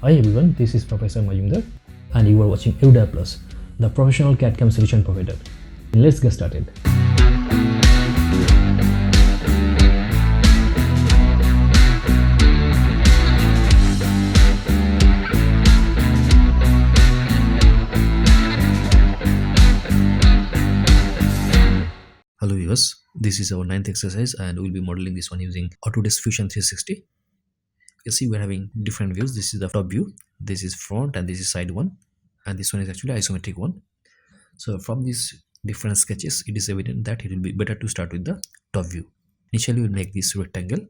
Hi everyone, this is Professor Majumdar and you are watching ERUDIRE Plus, the professional CAD/CAM solution provider. Let's get started. Hello viewers, this is our 9th exercise and we'll be modeling this one using Autodesk Fusion 360. You see we're having different views. This is the top view, this is front, and this is side one, and this one is actually isometric one. So from these different sketches, it is evident that it will be better to start with the top view. Initially we'll make this rectangle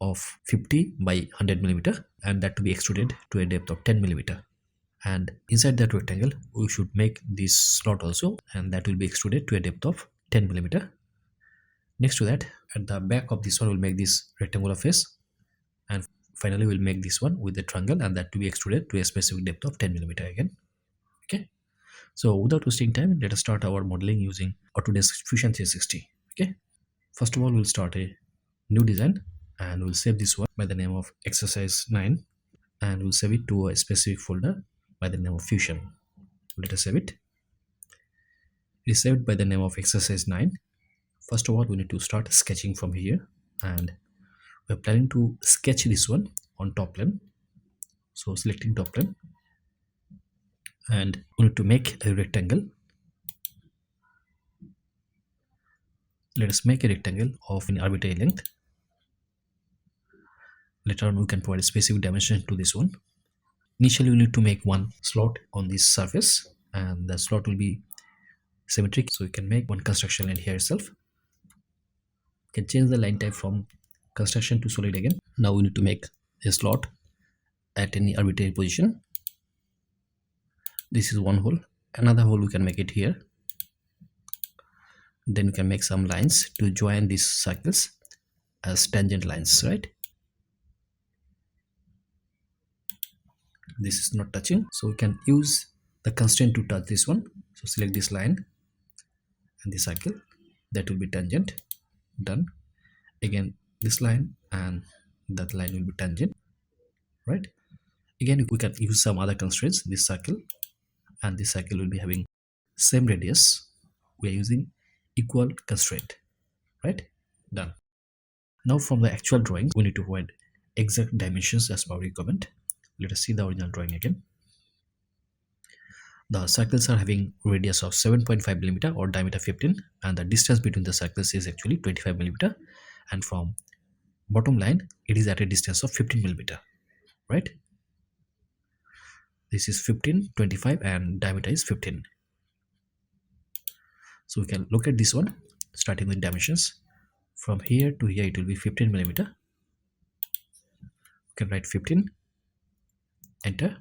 of 50 by 100 millimeter, and that to be extruded to a depth of 10 millimeter. And inside that rectangle we should make this slot also, and that will be extruded to a depth of 10 millimeter. Next to that, at the back of this one, we'll make this rectangular face, and finally we'll make this one with the triangle, and that to be extruded to a specific depth of 10 millimeter again. Okay, so without wasting time, let us start our modeling using Autodesk Fusion 360. Okay, first of all we'll start a new design and we'll save this one by the name of exercise 9, and we'll save it to a specific folder by the name of Fusion. Let us save it. It is saved by the name of exercise 9. First of all, we need to start sketching from here, and we're planning to sketch this one on top plane. So selecting top plane, and we need to make a rectangle. Let us make a rectangle of an arbitrary length. Later on we can provide a specific dimension to this one. Initially we need to make one slot on this surface, and the slot will be symmetric, so you can make one construction line here itself. You can change the line type from construction to solid again. Now we need to make a slot at any arbitrary position. This is one hole, another hole we can make it here. Then we can make some lines to join these circles as tangent lines, right? This is not touching, so we can use the constraint to touch this one. So select this line and the circle, that will be tangent. Done. Again this line and that line will be tangent, right? Again we can use some other constraints. This circle and this circle will be having same radius. We are using equal constraint, right? Done. Now from the actual drawing we need to provide exact dimensions as per requirement. Let us see the original drawing again. The circles are having radius of 7.5 millimeter or diameter 15, and the distance between the circles is actually 25 millimeter, and from bottom line it is at a distance of 15 millimeter, right? This is 15, 25, and diameter is 15. So we can look at this one starting with dimensions. From here to here it will be 15 millimeter. You can write 15, enter.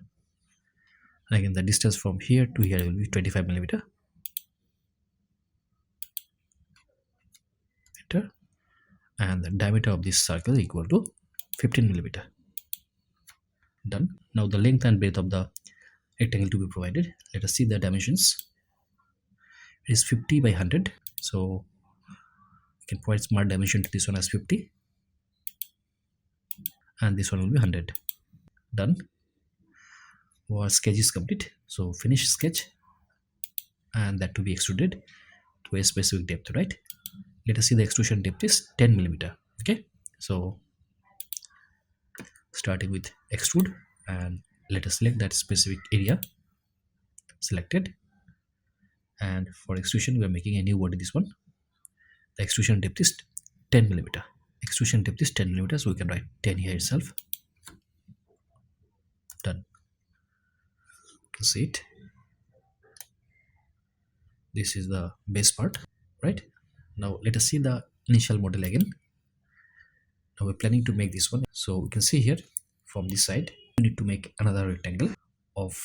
And again the distance from here to here will be 25 millimeter. Enter. And the diameter of this circle is equal to 15 millimeter. Done. Now the length and breadth of the rectangle to be provided. Let us see the dimensions. It is 50 by 100. So you can provide smart dimension to this one as 50. And this one will be 100. Done. Our sketch is complete, so finish sketch, and that to be extruded to a specific depth, right? Let us see the extrusion depth is 10 millimeter. Okay, so starting with extrude, and let us select that specific area. Selected, and for extrusion we are making a new body. This one, the extrusion depth is 10 millimeter. Extrusion depth is 10 millimeter, so we can write 10 here itself. Done. See it, this is the base part, right? Now let us see the initial model again. Now we're planning to make this one, so we can see here from this side we need to make another rectangle of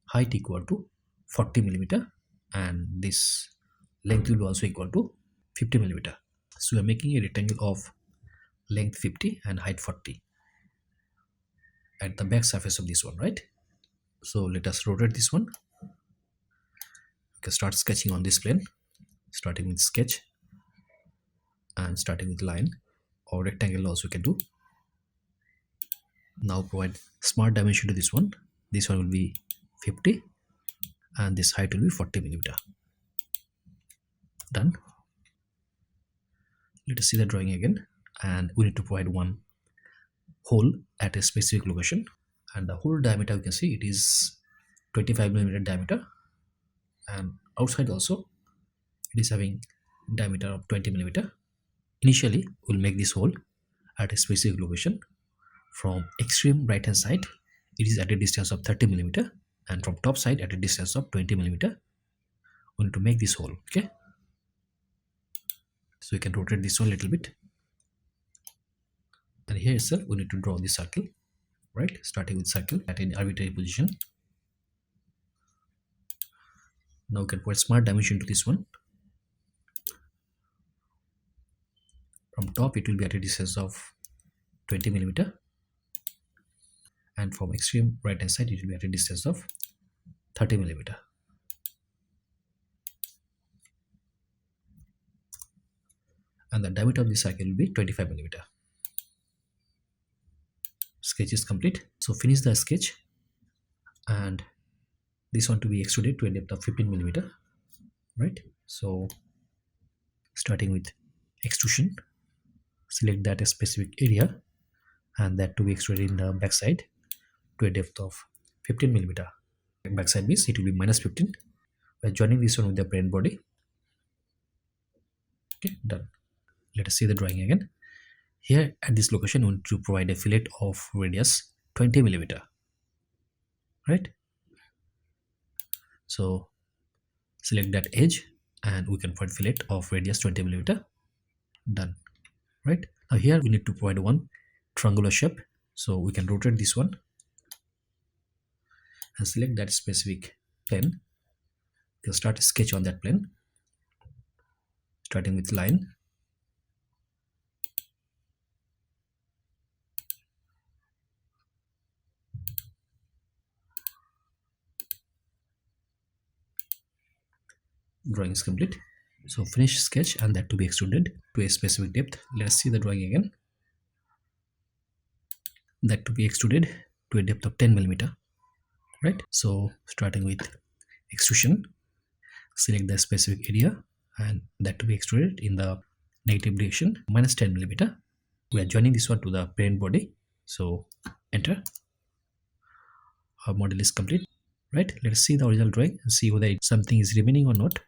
height equal to 40 millimeter, and this length will be also equal to 50 millimeter. So we are making a rectangle of length 50 and height 40 at the back surface of this one, right? So let us rotate this one. You can start sketching on this plane, starting with sketch and starting with line, or rectangle also you can do. Now provide smart dimension to this one. This one will be 50 and this height will be 40 millimeter. Done. Let us see the drawing again, and we need to provide one hole at a specific location, and the hole diameter you can see it is 25 millimeter diameter, and outside also it is having diameter of 20 millimeter. Initially we'll make this hole at a specific location. From extreme right hand side it is at a distance of 30 millimeter, and from top side at a distance of 20 millimeter. We need to make this hole. Okay, so you can rotate this one a little bit, and here itself we need to draw the circle, right? Starting with circle at an arbitrary position. Now we can put smart dimension to this one. From top it will be at a distance of 20 millimeter, and from extreme right hand side it will be at a distance of 30 millimeter. And the diameter of the circle will be 25 millimeter. Sketch is complete. So finish the sketch, and this one to be extruded to a depth of 15 millimeter, right? So starting with extrusion, select that a specific area, and that to be extruded in the backside to a depth of 15 millimeter. Backside means it will be minus 15. By joining this one with the parent body. Okay, done. Let us see the drawing again. Here at this location we need to provide a fillet of radius 20 millimeter, right? So select that edge and we can provide fillet of radius 20 millimeter. Done. Right, now here we need to provide one triangular shape, so we can rotate this one and select that specific plane. You can start a sketch on that plane, starting with line, drawing is complete. So finish sketch, and that to be extruded to a specific depth. Let us see the drawing again. That to be extruded to a depth of 10 millimeter, right? So starting with extrusion, select the specific area, and that to be extruded in the negative direction minus 10 millimeter. We are joining this one to the parent body, so enter. Our model is complete, right? Let us see the original drawing and see whether something is remaining or not.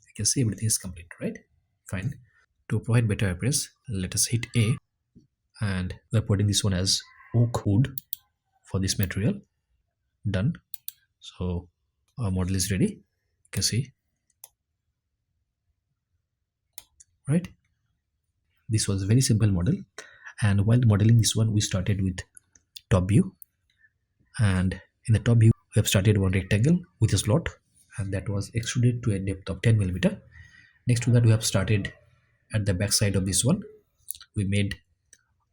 You can see everything is complete, right? Fine. To provide better appearance, let us hit A, and we're putting this one as oak wood for this material. Done. So our model is ready. You can see, right? This was a very simple model, and while modeling this one we started with top view, and in the top view we have started one rectangle with a slot, and that was extruded to a depth of 10 millimeter. Next to that we have started at the back side of this one. We made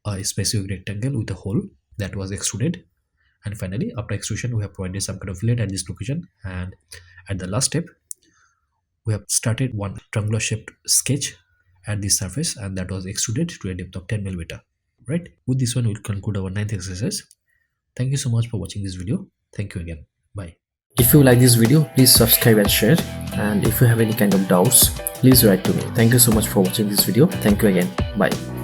a specific rectangle with a hole that was extruded, and finally after extrusion we have provided some kind of fillet at this location, and at the last step we have started one triangular shaped sketch at this surface, and that was extruded to a depth of 10 millimeter. Right, with this one we'll conclude our 9th exercise. Thank you so much for watching this video. Thank you again. Bye. If you like this video, please subscribe and share, and if you have any kind of doubts, please write to me. Thank you so much for watching this video. Thank you again. Bye.